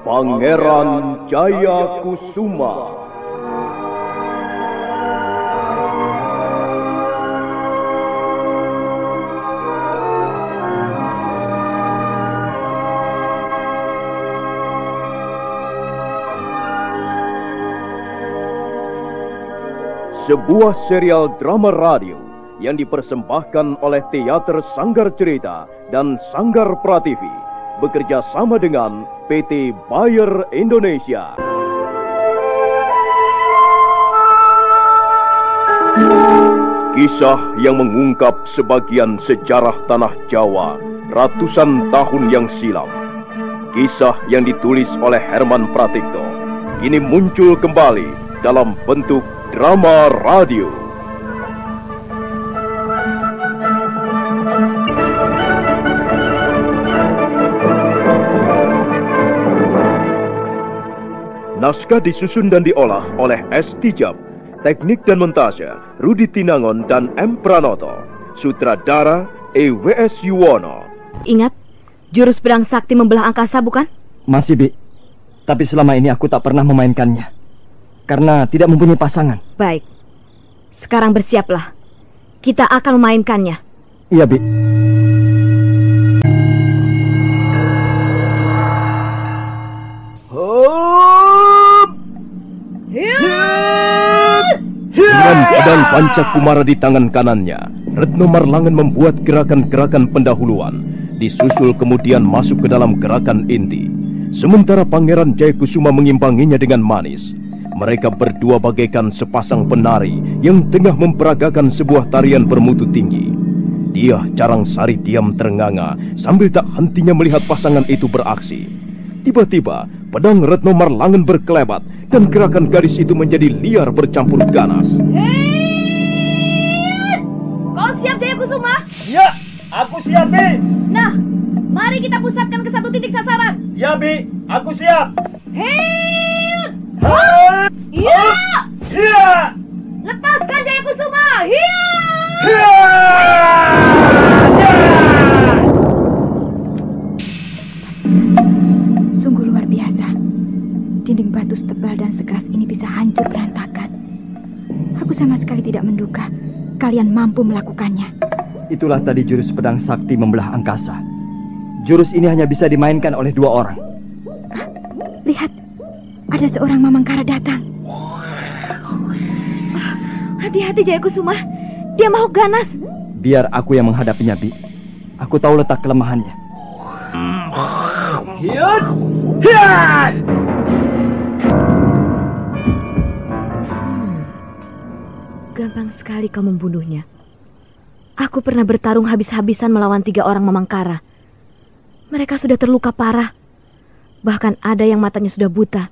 Pangeran Jayakusuma. Sebuah serial drama radio yang dipersembahkan oleh Teater Sanggar Cerita dan Sanggar Prativi bekerja sama dengan PT Bayer Indonesia. Kisah yang mengungkap sebagian sejarah tanah Jawa ratusan tahun yang silam. Kisah yang ditulis oleh Herman Pratikto kini muncul kembali dalam bentuk drama radio. Naskah disusun dan diolah oleh S. Tijab, teknik dan montase Rudi Tinangon dan M. Pranoto, sutradara E.W.S. Yuwono. Ingat, jurus pedang sakti membelah angkasa, bukan? Masih, Bi. Tapi selama ini aku tak pernah memainkannya, karena tidak mempunyai pasangan. Baik, sekarang bersiaplah. Kita akan memainkannya. Iya, Bi. Dengan pedang Pancakumara di tangan kanannya, Retno Marlangen membuat gerakan-gerakan pendahuluan, disusul kemudian masuk ke dalam gerakan inti. Sementara Pangeran Jayakusuma mengimbanginya dengan manis. Mereka berdua bagaikan sepasang penari yang tengah memperagakan sebuah tarian bermutu tinggi. Dia Carangsari diam ternganga sambil tak hentinya melihat pasangan itu beraksi. Tiba-tiba pedang Retno Marlangen berkelebat dan gerakan gadis itu menjadi liar bercampur ganas. Hei! Kau siap, Jayakusuma? Ya, aku siap, Bi. Nah, mari kita pusatkan ke satu titik sasaran. Ya, Bi, aku siap. Hei! Iya! Iya! Lepaskan Jayakusuma! Iya! Sungguh luar biasa. Dinding batu setebal dan sekeras ini bisa hancur berantakan. Aku sama sekali tidak menduga kalian mampu melakukannya. Itulah tadi jurus pedang sakti membelah angkasa. Jurus ini hanya bisa dimainkan oleh dua orang. Lihat, ada seorang Mamangkara datang. Hati-hati Jayakusuma, dia makhluk ganas. Biar aku yang menghadapinya, Bi. Aku tahu letak kelemahannya. Hiat! Hiat! Gampang sekali kau membunuhnya. Aku pernah bertarung habis-habisan melawan 3 orang Mamangkara. Mereka sudah terluka parah. Bahkan ada yang matanya sudah buta.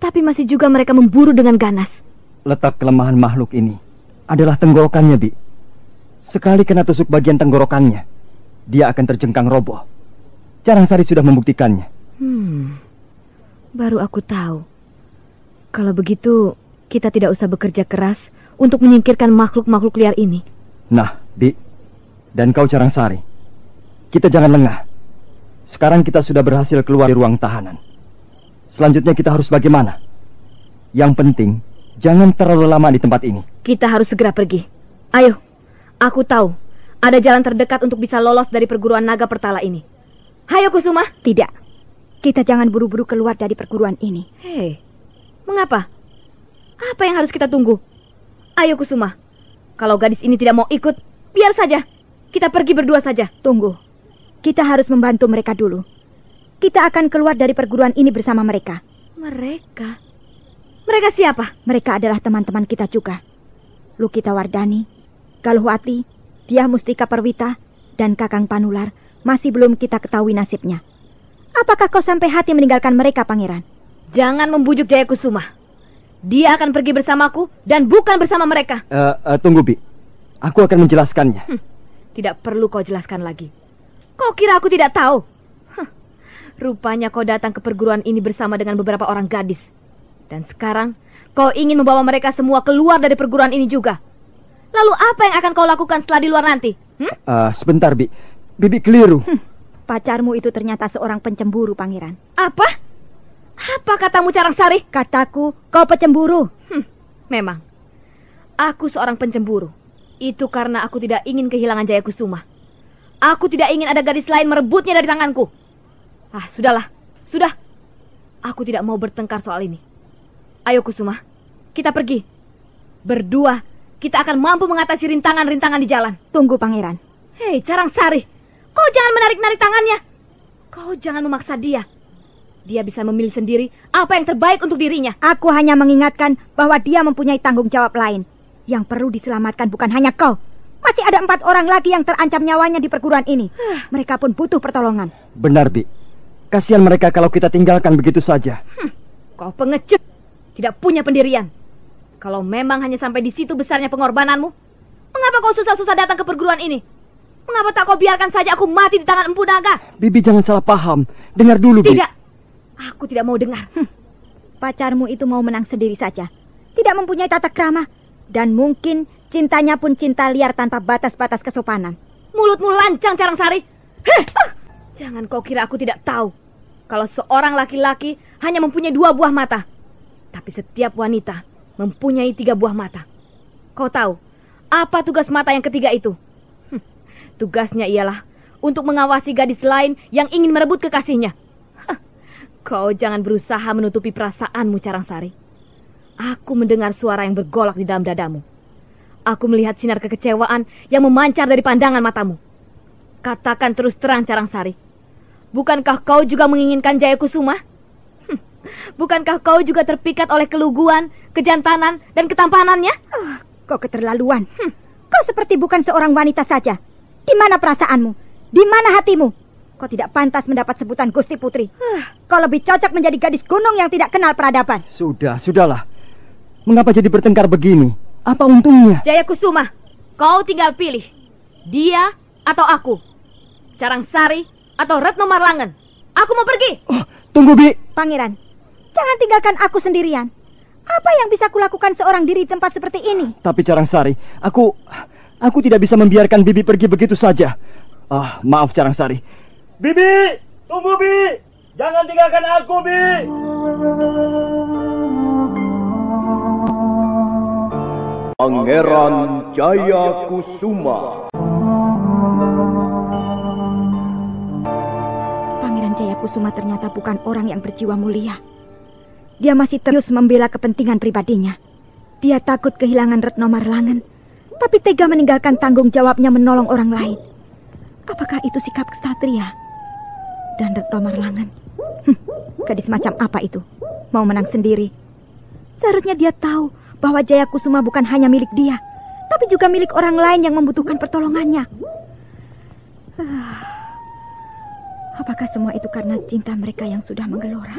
Tapi masih juga mereka memburu dengan ganas. Letak kelemahan makhluk ini adalah tenggorokannya, Bi. Sekali kena tusuk bagian tenggorokannya, dia akan terjengkang roboh. Carangsari sudah membuktikannya. Baru aku tahu. Kalau begitu, kita tidak usah bekerja keras untuk menyingkirkan makhluk-makhluk liar ini. Nah, Bi, dan kau Carangsari, kita jangan lengah. Sekarang kita sudah berhasil keluar dari ruang tahanan. Selanjutnya kita harus bagaimana? Yang penting, jangan terlalu lama di tempat ini. Kita harus segera pergi. Ayo, aku tahu ada jalan terdekat untuk bisa lolos dari perguruan naga Pertala ini. Hayo Kusuma. Tidak, kita jangan buru-buru keluar dari perguruan ini. Hei, mengapa? Apa yang harus kita tunggu? Ayo Kusuma, kalau gadis ini tidak mau ikut, biar saja. Kita pergi berdua saja. Tunggu, kita harus membantu mereka dulu. Kita akan keluar dari perguruan ini bersama mereka. Mereka? Mereka siapa? Mereka adalah teman-teman kita juga. Lukita Wardani, Galuhwati, Dia Mustika Perwita dan Kakang Panular masih belum kita ketahui nasibnya. Apakah kau sampai hati meninggalkan mereka, Pangeran? Jangan membujuk Jayakusuma. Dia akan pergi bersamaku dan bukan bersama mereka. Tunggu, Bi. Aku akan menjelaskannya. Tidak perlu kau jelaskan lagi. Kau kira aku tidak tahu? Rupanya kau datang ke perguruan ini bersama dengan beberapa orang gadis. Dan sekarang kau ingin membawa mereka semua keluar dari perguruan ini juga. Lalu apa yang akan kau lakukan setelah di luar nanti? Sebentar, Bi. Bibi keliru. Pacarmu itu ternyata seorang pencemburu, Pangeran. Apa? Apa katamu, Carangsari? Kataku, kau pencemburu. Memang. Aku seorang pencemburu. Itu karena aku tidak ingin kehilangan Jayakusuma. Aku tidak ingin ada gadis lain merebutnya dari tanganku. Sudahlah. Sudah. Aku tidak mau bertengkar soal ini. Ayo Kusuma, kita pergi. Berdua, kita akan mampu mengatasi rintangan-rintangan di jalan. Tunggu, Pangeran. Hei, Carangsari. Kau jangan menarik-narik tangannya. Kau jangan memaksa dia. Dia bisa memilih sendiri apa yang terbaik untuk dirinya. Aku hanya mengingatkan bahwa dia mempunyai tanggung jawab lain. Yang perlu diselamatkan bukan hanya kau. Masih ada 4 orang lagi yang terancam nyawanya di perguruan ini. Mereka pun butuh pertolongan. Benar, Bi. Kasihan mereka kalau kita tinggalkan begitu saja. Kau pengecut. Tidak punya pendirian. Kalau memang hanya sampai di situ besarnya pengorbananmu, mengapa kau susah-susah datang ke perguruan ini? Mengapa tak kau biarkan saja aku mati di tangan Empu Naga? Bibi jangan salah paham. Dengar dulu, Bi. Tidak. Aku tidak mau dengar. Pacarmu itu mau menang sendiri saja. Tidak mempunyai tata krama. Dan mungkin cintanya pun cinta liar tanpa batas-batas kesopanan. Mulutmu lancang, Carangsari. Jangan kau kira aku tidak tahu kalau seorang laki-laki hanya mempunyai 2 buah mata. Tapi setiap wanita mempunyai 3 buah mata. Kau tahu apa tugas mata yang ketiga itu? Tugasnya ialah untuk mengawasi gadis lain yang ingin merebut kekasihnya. Kau jangan berusaha menutupi perasaanmu, Carangsari. Aku mendengar suara yang bergolak di dalam dadamu. Aku melihat sinar kekecewaan yang memancar dari pandangan matamu. Katakan terus terang, Carangsari. Bukankah kau juga menginginkan Jayakusuma? Bukankah kau juga terpikat oleh keluguan, kejantanan, dan ketampanannya? Kau keterlaluan. Kau seperti bukan seorang wanita saja. Di mana perasaanmu? Di mana hatimu? Kau tidak pantas mendapat sebutan Gusti Putri. Kau lebih cocok menjadi gadis gunung yang tidak kenal peradaban. Sudahlah. Mengapa jadi bertengkar begini? Apa untungnya? Jayakusuma, kau tinggal pilih. Dia atau aku. Carangsari atau Retno Marlangen. Aku mau pergi. Tunggu, Bi. Pangeran, jangan tinggalkan aku sendirian. Apa yang bisa kulakukan seorang diri di tempat seperti ini? Tapi Carangsari, aku tidak bisa membiarkan Bibi pergi begitu saja. Maaf Carangsari. Bibi, tunggu Bi. Jangan tinggalkan aku, Bi. Pangeran Jayakusuma. Pangeran Jayakusuma ternyata bukan orang yang berjiwa mulia. Dia masih terus membela kepentingan pribadinya. Dia takut kehilangan Retno Marlangen, tapi tega meninggalkan tanggung jawabnya menolong orang lain. Apakah itu sikap ksatria? Dan Retno Marlangen, gadis macam apa itu? Mau menang sendiri. Seharusnya dia tahu bahwa Jayakusuma bukan hanya milik dia, tapi juga milik orang lain yang membutuhkan pertolongannya. Apakah semua itu karena cinta mereka yang sudah menggelora?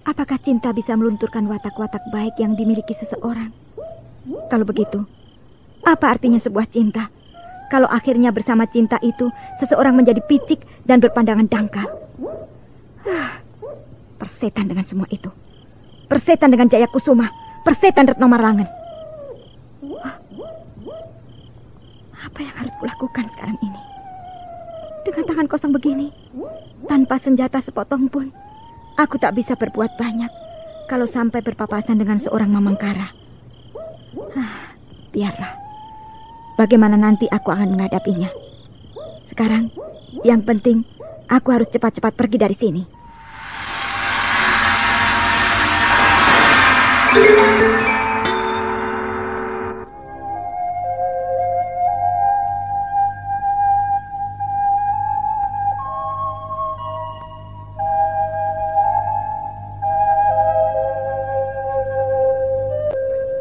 Apakah cinta bisa melunturkan watak-watak baik yang dimiliki seseorang? Kalau begitu, apa artinya sebuah cinta? Kalau akhirnya bersama cinta itu, seseorang menjadi picik dan berpandangan dangkal. Persetan dengan semua itu. Persetan dengan Jayakusuma. Persetan Retno Marlangen. Apa yang harus kulakukan sekarang ini? Dengan tangan kosong begini, tanpa senjata sepotong pun, aku tak bisa berbuat banyak kalau sampai berpapasan dengan seorang Mamangkara. Biarlah. Bagaimana nanti aku akan menghadapinya. Sekarang, yang penting, aku harus cepat-cepat pergi dari sini.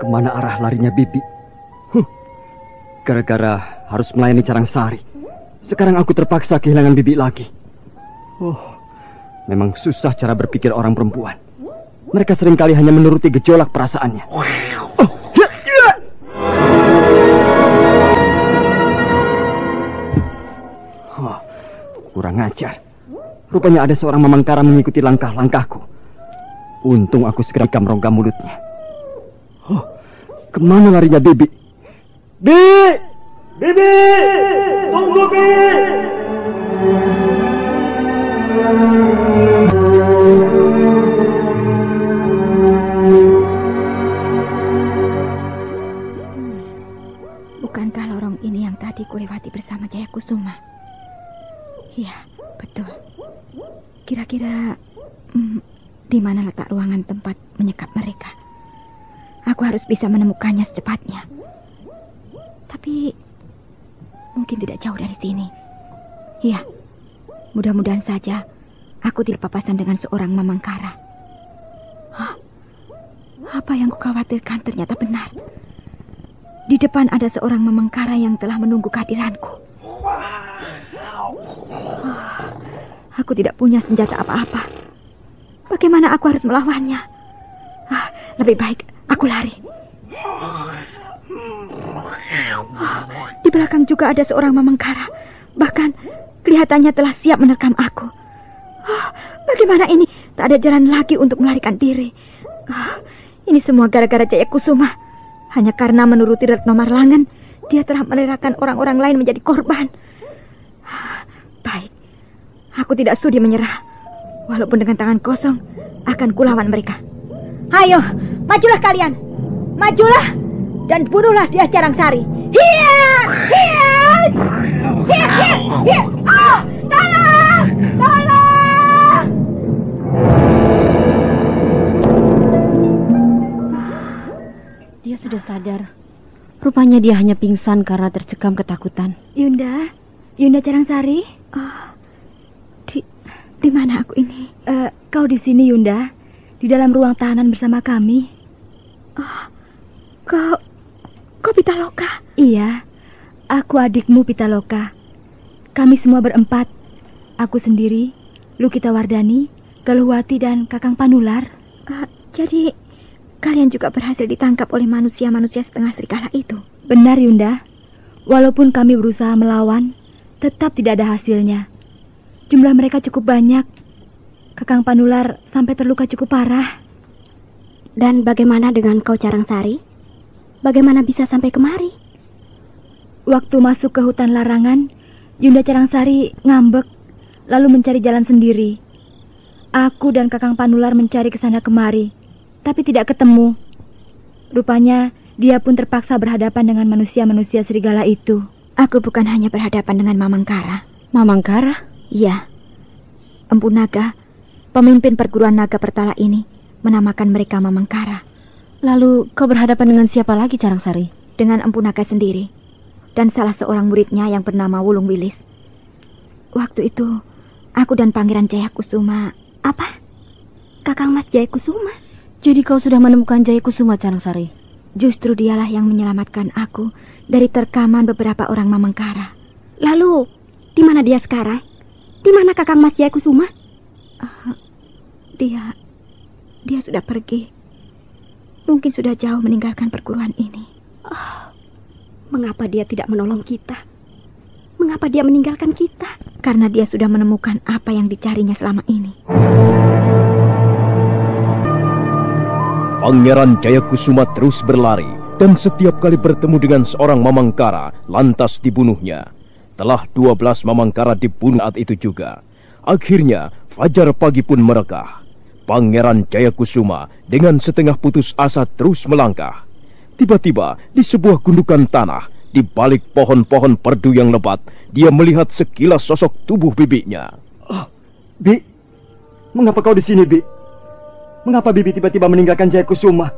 Kemana arah larinya Bibi? Gara-gara harus melayani Carangsari, sekarang aku terpaksa kehilangan bibi lagi. Memang susah cara berpikir orang perempuan. Mereka seringkali hanya menuruti gejolak perasaannya. Kurang ajar. Rupanya ada seorang Mamangkara mengikuti langkah-langkahku. Untung aku segera merongga mulutnya. Kemana larinya Bibi? Bibi! Tunggu, Bibi! Bukankah lorong ini yang tadi kulewati bersama Jayakusuma? Iya, betul. Kira-kira di mana letak ruangan tempat menyekap mereka? Aku harus bisa menemukannya secepatnya. Tapi mungkin tidak jauh dari sini. Iya, mudah-mudahan saja aku tidak papasan dengan seorang Mamangkara. Apa yang kukhawatirkan ternyata benar. Di depan ada seorang Mamangkara yang telah menunggu kehadiranku. Aku tidak punya senjata apa-apa. Bagaimana aku harus melawannya? Lebih baik aku lari. Di belakang juga ada seorang Mamangkara. Bahkan kelihatannya telah siap menerkam aku. Bagaimana ini? Tak ada jalan lagi untuk melarikan diri. Ini semua gara-gara Jayakusuma. Hanya karena menuruti Retno Marlangen, dia telah merelakan orang-orang lain menjadi korban. Baik, aku tidak sudi menyerah. Walaupun dengan tangan kosong, akan kulawan mereka. Ayo, majulah kalian. Majulah dan bunuhlah dia Carangsari. Hiya! Hiya! Hiya! Hiya! Tolong! Tolong! Dia sudah sadar. Rupanya dia hanya pingsan karena tercekam ketakutan. Yunda Carangsari. Di mana aku ini? Kau di sini, Yunda. Di dalam ruang tahanan bersama kami. Kau Pitaloka? Iya, aku adikmu Pitaloka. Kami semua berempat. Aku sendiri, Lukita Wardani, Galuhwati dan Kakang Panular. Jadi kalian juga berhasil ditangkap oleh manusia-manusia setengah serigala itu? Benar, Yunda. Walaupun kami berusaha melawan, tetap tidak ada hasilnya. Jumlah mereka cukup banyak. Kakang Panular sampai terluka cukup parah. Dan bagaimana dengan kau Carangsari? Bagaimana bisa sampai kemari? Waktu masuk ke hutan larangan, Yunda Carangsari ngambek, lalu mencari jalan sendiri. Aku dan Kakang Panular mencari ke sana kemari, tapi tidak ketemu. Rupanya dia pun terpaksa berhadapan dengan manusia-manusia serigala itu. Aku bukan hanya berhadapan dengan Mamangkara. Mamangkara? Iya. Empu Naga, pemimpin perguruan naga Pertala ini, menamakan mereka Mamangkara. Lalu kau berhadapan dengan siapa lagi, Carangsari? Dengan Empu Naga sendiri dan salah seorang muridnya yang bernama Wulung Wilis. Waktu itu aku dan Pangeran Jayakusuma. Apa? Kakang Mas Jayakusuma? Jadi kau sudah menemukan Jayakusuma, Carangsari? Justru dialah yang menyelamatkan aku dari terkaman beberapa orang Mamangkara. Lalu di mana dia sekarang? Di mana Kakang Mas Jayakusuma? Dia sudah pergi. Mungkin sudah jauh meninggalkan perguruan ini. Mengapa dia tidak menolong kita? Mengapa dia meninggalkan kita? Karena dia sudah menemukan apa yang dicarinya selama ini. Pangeran Jayakusuma terus berlari dan setiap kali bertemu dengan seorang Mamangkara lantas dibunuhnya. Telah 12 Mamangkara dibunuh saat itu juga. Akhirnya fajar pagi pun merekah. Pangeran Jayakusuma dengan setengah putus asa terus melangkah. Tiba-tiba di sebuah gundukan tanah, di balik pohon-pohon perdu yang lebat, dia melihat sekilas sosok tubuh bibinya. Bi, mengapa kau di sini, Bi? Mengapa Bibi tiba-tiba meninggalkan Jayakusuma?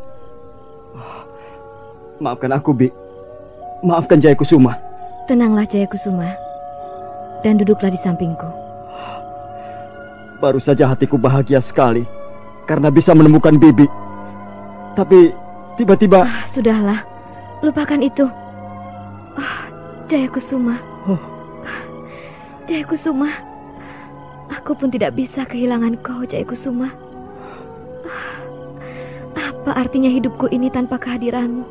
Maafkan aku, Bi. Maafkan Jayakusuma. Tenanglah, Jayakusuma. Dan duduklah di sampingku. Baru saja hatiku bahagia sekali karena bisa menemukan Bibi. Tapi tiba-tiba... Sudahlah, lupakan itu. Jayakusuma. Jayakusuma. Aku pun tidak bisa kehilangan kau, Jayakusuma. Apa artinya hidupku ini tanpa kehadiranmu?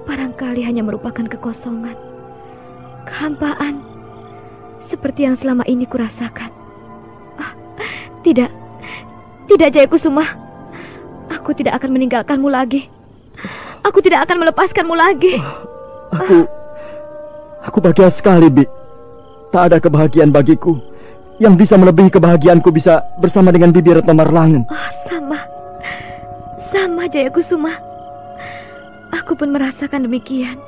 Barangkali hanya merupakan kekosongan, kehampaan, seperti yang selama ini kurasakan. Tidak, tidak Jayakusuma. Aku tidak akan meninggalkanmu lagi. Aku tidak akan melepaskanmu lagi. Aku bahagia sekali, Bi. Tak ada kebahagiaan bagiku yang bisa melebihi kebahagiaanku bisa bersama dengan Bibi Retno Marlangen. Sama Jayakusuma. Aku pun merasakan demikian.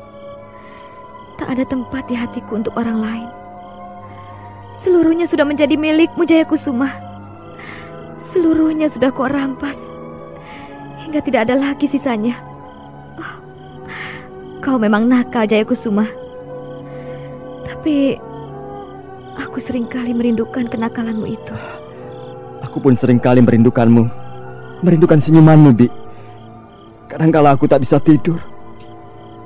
Tak ada tempat di hatiku untuk orang lain. Seluruhnya sudah menjadi milikmu, Jayakusuma. Seluruhnya sudah kau rampas, hingga tidak ada lagi sisanya. Kau memang nakal, Jayakusuma. Tapi aku seringkali merindukan kenakalanmu itu. Aku pun seringkali merindukanmu. Merindukan senyumanmu, Bi. Kadangkala aku tak bisa tidur.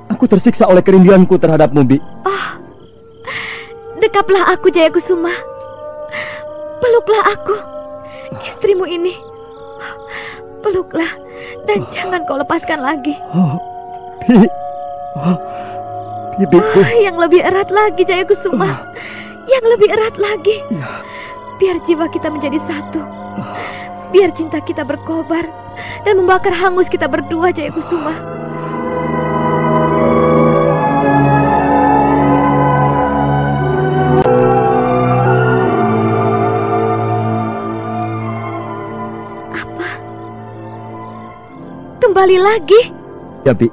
Aku tersiksa oleh kerinduanku terhadapmu, Bi. Dekaplah aku, Jayakusuma. Peluklah aku, istrimu ini. Peluklah dan jangan kau lepaskan lagi. Bi. Bibiku. Yang lebih erat lagi, Jayakusuma. Yang lebih erat lagi. Biar jiwa kita menjadi satu. Biar cinta kita berkobar dan membakar hangus kita berdua, Jayakusuma. Apa? Kembali lagi? Ya, Bi.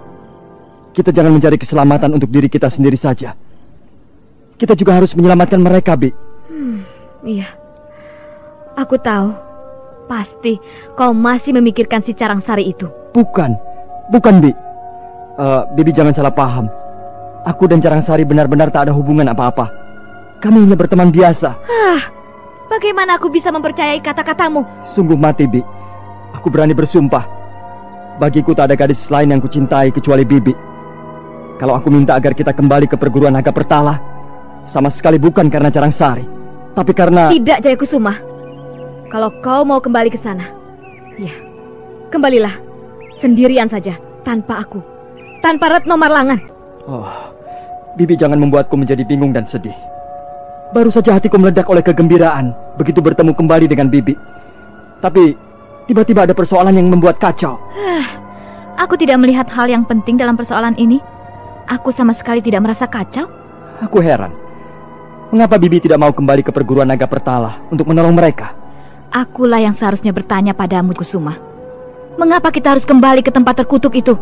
Kita jangan mencari keselamatan untuk diri kita sendiri saja. Kita juga harus menyelamatkan mereka, Bi. Iya. Aku tahu. Pasti kau masih memikirkan si Carangsari itu. Bukan, Bi. Bibi jangan salah paham. Aku dan Carangsari benar-benar tak ada hubungan apa-apa. Kami hanya berteman biasa. Bagaimana aku bisa mempercayai kata-katamu? Sungguh mati, Bi. Aku berani bersumpah. Bagiku tak ada gadis lain yang kucintai kecuali Bibi. Kalau aku minta agar kita kembali ke perguruan naga Pertala, sama sekali bukan karena Carangsari, tapi karena... Tidak, Jayakusuma. Kalau kau mau kembali ke sana, ya, kembalilah. Sendirian saja, tanpa aku, tanpa Retno Marlangen. Bibi jangan membuatku menjadi bingung dan sedih. Baru saja hatiku meledak oleh kegembiraan begitu bertemu kembali dengan Bibi. Tapi tiba-tiba ada persoalan yang membuat kacau. Aku tidak melihat hal yang penting dalam persoalan ini. Aku sama sekali tidak merasa kacau. Aku heran. Mengapa Bibi tidak mau kembali ke perguruan naga Pertala untuk menolong mereka? Akulah yang seharusnya bertanya padamu, Kusuma. Mengapa kita harus kembali ke tempat terkutuk itu?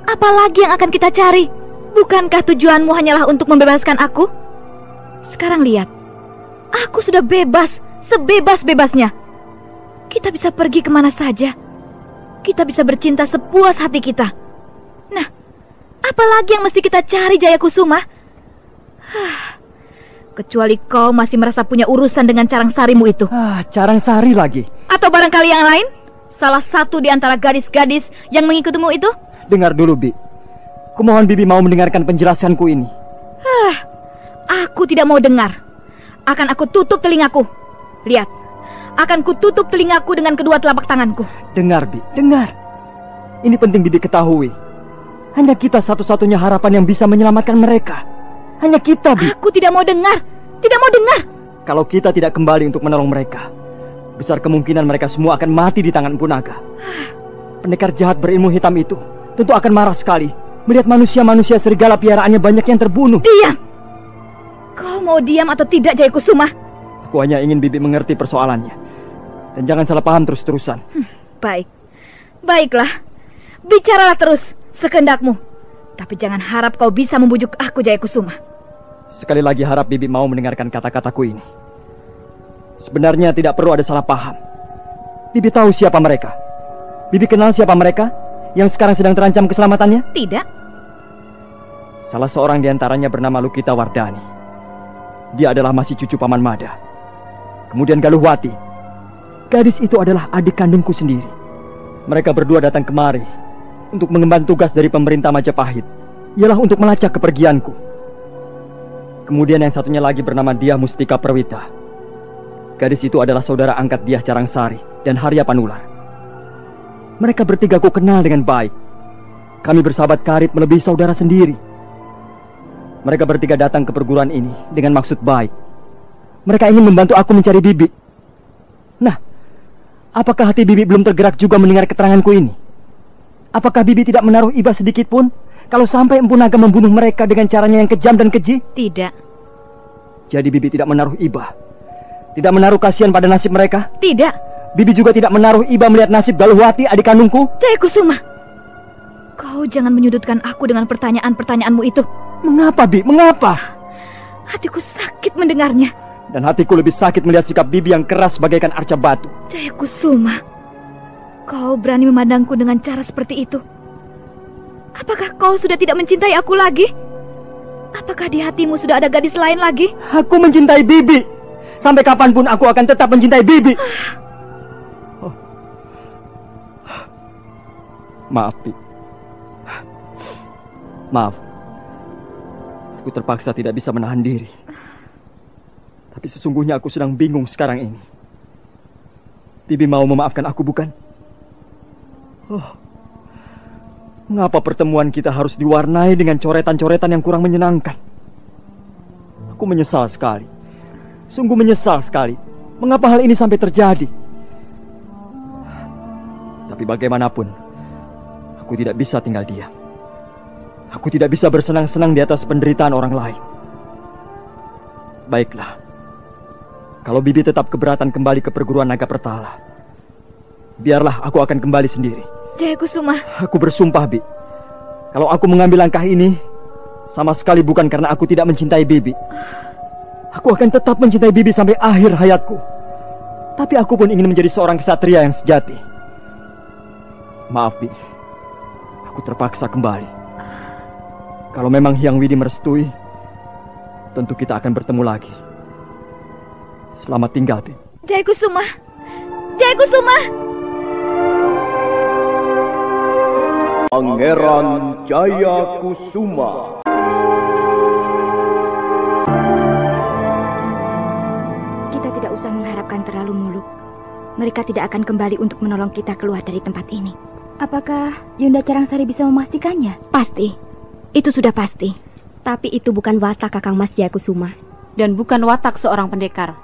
Apalagi yang akan kita cari? Bukankah tujuanmu hanyalah untuk membebaskan aku? Sekarang lihat. Aku sudah bebas, sebebas-bebasnya. Kita bisa pergi kemana saja. Kita bisa bercinta sepuas hati kita. Nah, apalagi yang mesti kita cari, Jayakusuma? Kecuali kau masih merasa punya urusan dengan Carangsarimu itu. Carangsari lagi? Atau barangkali yang lain? Salah satu di antara gadis-gadis yang mengikutimu itu? Dengar dulu, Bi. Kumohon Bibi mau mendengarkan penjelasanku ini. Aku tidak mau dengar. Akan aku tutup telingaku. Lihat, akan kututup telingaku dengan kedua telapak tanganku. Dengar, Bi, dengar. Ini penting Bibi ketahui. Hanya kita satu-satunya harapan yang bisa menyelamatkan mereka. Hanya kita, Bi. Aku tidak mau dengar. Tidak mau dengar. Kalau kita tidak kembali untuk menolong mereka, besar kemungkinan mereka semua akan mati di tangan Empu Naga. Pendekar jahat berilmu hitam itu tentu akan marah sekali melihat manusia-manusia serigala piaraannya banyak yang terbunuh. Diam. Kau mau diam atau tidak, Jayakusuma? Aku hanya ingin Bibi mengerti persoalannya. Dan jangan salah paham terus-terusan. Baik. Baiklah. Bicaralah terus sekehendakmu. Tapi jangan harap kau bisa membujuk aku, Jayakusuma. Sekali lagi harap Bibi mau mendengarkan kata-kataku ini. Sebenarnya tidak perlu ada salah paham. Bibi tahu siapa mereka. Bibi kenal siapa mereka yang sekarang sedang terancam keselamatannya? Tidak. Salah seorang di antaranya bernama Lukita Wardani. Dia adalah masih cucu Paman Mada. Kemudian Galuhwati. Gadis itu adalah adik kandungku sendiri. Mereka berdua datang kemari untuk mengemban tugas dari pemerintah Majapahit ialah untuk melacak kepergianku. Kemudian yang satunya lagi bernama Diah Mustika Perwita. Gadis itu adalah saudara angkat Diah Carangsari dan Harya Panular. Mereka bertiga ku kenal dengan baik. Kami bersahabat karib melebihi saudara sendiri. Mereka bertiga datang ke perguruan ini dengan maksud baik. Mereka ingin membantu aku mencari Bibi. Nah, apakah hati Bibi belum tergerak juga mendengar keteranganku ini? Apakah Bibi tidak menaruh iba sedikit pun kalau sampai Empu Naga membunuh mereka dengan caranya yang kejam dan keji? Tidak. Jadi Bibi tidak menaruh iba, tidak menaruh kasihan pada nasib mereka? Tidak. Bibi juga tidak menaruh iba melihat nasib Galuhwati, adik kandungku? Jaya Kusuma, kau jangan menyudutkan aku dengan pertanyaan-pertanyaanmu itu. Mengapa, Bi? Mengapa? Hatiku sakit mendengarnya. Dan hatiku lebih sakit melihat sikap Bibi yang keras bagaikan arca batu. Jaya Kusuma, kau berani memandangku dengan cara seperti itu? Apakah kau sudah tidak mencintai aku lagi? Apakah di hatimu sudah ada gadis lain lagi? Aku mencintai Bibi. Sampai kapanpun aku akan tetap mencintai Bibi. Maaf, Bi. Maaf. Aku terpaksa tidak bisa menahan diri. Tapi sesungguhnya aku sedang bingung sekarang ini. Bibi mau memaafkan aku, bukan? Mengapa pertemuan kita harus diwarnai dengan coretan-coretan yang kurang menyenangkan? Aku menyesal sekali. Sungguh menyesal sekali. Mengapa hal ini sampai terjadi? Tapi bagaimanapun, aku tidak bisa tinggal diam. Aku tidak bisa bersenang-senang di atas penderitaan orang lain. Baiklah. Kalau Bibi tetap keberatan kembali ke perguruan Naga Pertala, biarlah aku akan kembali sendiri. Jaya Kusuma, aku bersumpah, Bi. Kalau aku mengambil langkah ini, sama sekali bukan karena aku tidak mencintai Bibi. Aku akan tetap mencintai Bibi sampai akhir hayatku. Tapi aku pun ingin menjadi seorang kesatria yang sejati. Maaf, Bi. Aku terpaksa kembali. Kalau memang Hyang Widi merestui, tentu kita akan bertemu lagi. Selamat tinggal, Bi. Jaya Kusuma. Jaya Kusuma. Pangeran Jaya Kusuma. Kita tidak usah mengharapkan terlalu muluk. Mereka tidak akan kembali untuk menolong kita keluar dari tempat ini. Apakah Yunda Carangsari bisa memastikannya? Pasti. Itu sudah pasti. Tapi itu bukan watak Kakang Mas Jaya Kusuma. Dan bukan watak seorang pendekar.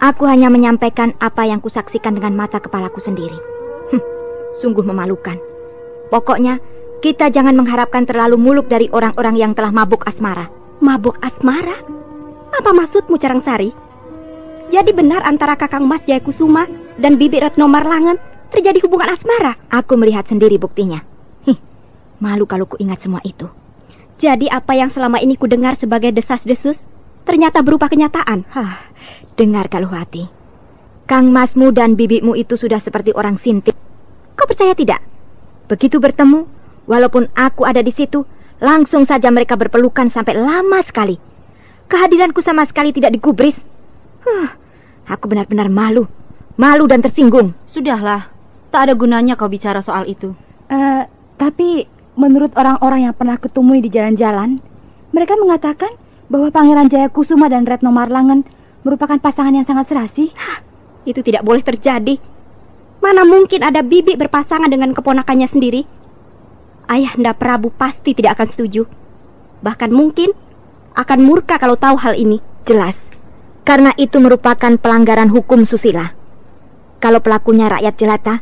Aku hanya menyampaikan apa yang kusaksikan dengan mata kepalaku sendiri. Sungguh memalukan. Pokoknya, kita jangan mengharapkan terlalu muluk dari orang-orang yang telah mabuk asmara. Mabuk asmara? Apa maksudmu, Carangsari? Jadi benar antara Kakang Mas Jaya Kusuma dan Bibi Retno Marlangen terjadi hubungan asmara? Aku melihat sendiri buktinya. Malu kalau ku ingat semua itu. Jadi apa yang selama ini ku dengar sebagai desas-desus ternyata berupa kenyataan? Dengar Galuhwati, Kang Masmu dan bibimu itu sudah seperti orang sinting. Kau percaya tidak? Begitu bertemu, walaupun aku ada di situ, langsung saja mereka berpelukan sampai lama sekali. Kehadiranku sama sekali tidak digubris. Aku benar-benar malu dan tersinggung. Sudahlah, tak ada gunanya kau bicara soal itu. Tapi menurut orang-orang yang pernah kutemui di jalan-jalan, mereka mengatakan bahwa Pangeran Jaya Kusuma dan Retno Marlangen merupakan pasangan yang sangat serasi. Itu tidak boleh terjadi. Mana mungkin ada bibi berpasangan dengan keponakannya sendiri? Ayahanda Prabu pasti tidak akan setuju. Bahkan mungkin akan murka kalau tahu hal ini. Jelas, karena itu merupakan pelanggaran hukum susila. Kalau pelakunya rakyat jelata,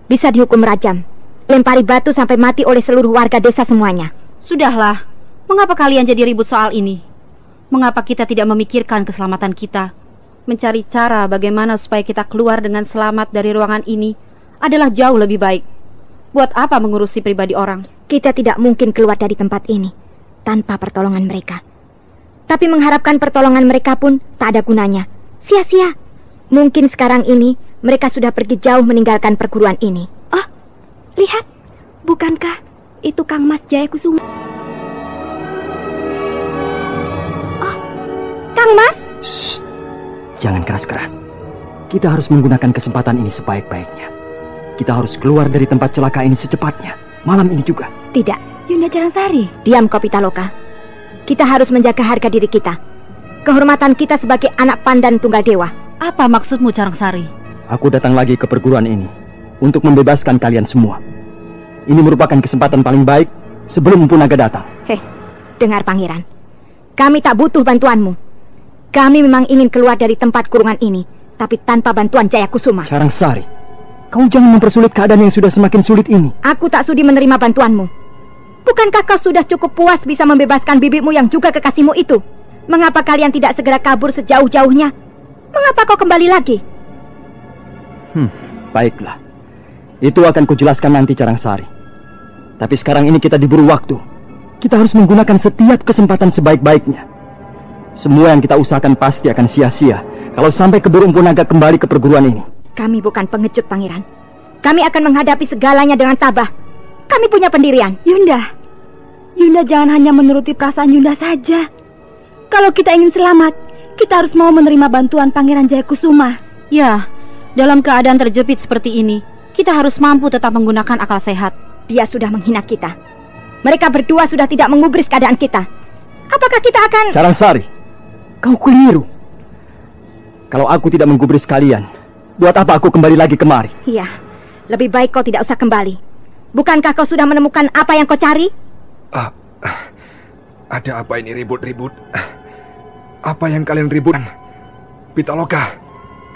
bisa dihukum rajam. Lempari batu sampai mati oleh seluruh warga desa semuanya. Sudahlah, mengapa kalian jadi ribut soal ini? Mengapa kita tidak memikirkan keselamatan kita? Mencari cara bagaimana supaya kita keluar dengan selamat dari ruangan ini adalah jauh lebih baik. Buat apa mengurusi pribadi orang? Kita tidak mungkin keluar dari tempat ini tanpa pertolongan mereka. Tapi mengharapkan pertolongan mereka pun tak ada gunanya. Sia-sia. Mungkin sekarang ini mereka sudah pergi jauh meninggalkan perguruan ini. Oh, lihat. Bukankah itu Kang Mas Jaya Kusuma? Kang Mas? Shh, jangan keras-keras. Kita harus menggunakan kesempatan ini sebaik-baiknya. Kita harus keluar dari tempat celaka ini secepatnya. Malam ini juga. Tidak. Yunda Carangsari. Diam kau Pitaloka. Kita harus menjaga harga diri kita. Kehormatan kita sebagai anak pandan tunggal dewa. Apa maksudmu Carangsari? Aku datang lagi ke perguruan ini untuk membebaskan kalian semua. Ini merupakan kesempatan paling baik sebelum Empu Naga datang. Dengar pangeran. Kami tak butuh bantuanmu. Kami memang ingin keluar dari tempat kurungan ini, tapi tanpa bantuan Jayakusuma. Carangsari, kau jangan mempersulit keadaan yang sudah semakin sulit ini. Aku tak sudi menerima bantuanmu. Bukankah kau sudah cukup puas bisa membebaskan bibimu yang juga kekasihmu itu? Mengapa kalian tidak segera kabur sejauh-jauhnya? Mengapa kau kembali lagi? Baiklah. Itu akan kujelaskan nanti Carangsari. Tapi sekarang ini kita diburu waktu. Kita harus menggunakan setiap kesempatan sebaik-baiknya. Semua yang kita usahakan pasti akan sia-sia kalau sampai keburu Empu Naga kembali ke perguruan ini. Kami bukan pengecut, Pangeran. Kami akan menghadapi segalanya dengan tabah. Kami punya pendirian. Yunda jangan hanya menuruti perasaan Yunda saja. Kalau kita ingin selamat, kita harus mau menerima bantuan Pangeran Jayakusuma. Ya, dalam keadaan terjepit seperti ini, kita harus mampu tetap menggunakan akal sehat. Dia sudah menghina kita. Mereka berdua sudah tidak mengubris keadaan kita. Apakah kita akan... Carangsari, kau keliru. Kalau aku tidak menggubris kalian, buat apa aku kembali lagi kemari? Iya, lebih baik kau tidak usah kembali. Bukankah kau sudah menemukan apa yang kau cari? Ada apa ini ribut-ribut? Apa yang kalian ributkan? Pitaloka,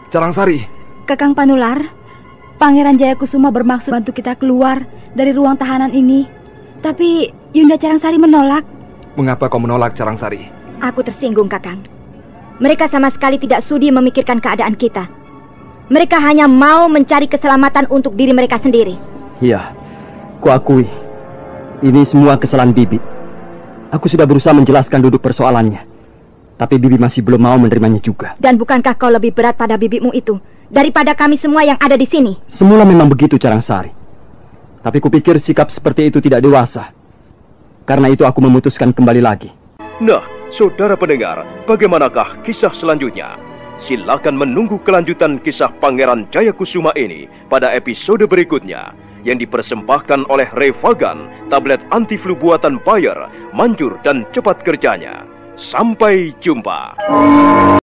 Carangsari. Kakang Panular, Pangeran Jayakusuma bermaksud bantu kita keluar dari ruang tahanan ini. Tapi Yunda Carangsari menolak. Mengapa kau menolak, Carangsari? Aku tersinggung, Kakang. Mereka sama sekali tidak sudi memikirkan keadaan kita. Mereka hanya mau mencari keselamatan untuk diri mereka sendiri. Iya, kuakui. Ini semua kesalahan Bibi. Aku sudah berusaha menjelaskan duduk persoalannya. Tapi Bibi masih belum mau menerimanya juga. Dan bukankah kau lebih berat pada bibimu itu daripada kami semua yang ada di sini? Semula memang begitu, Carangsari. Tapi kupikir sikap seperti itu tidak dewasa. Karena itu aku memutuskan kembali lagi. Nah, saudara pendengar, bagaimanakah kisah selanjutnya? Silakan menunggu kelanjutan kisah Pangeran Jayakusuma ini pada episode berikutnya, yang dipersembahkan oleh Revagan, tablet anti-flu buatan Bayer, manjur dan cepat kerjanya. Sampai jumpa.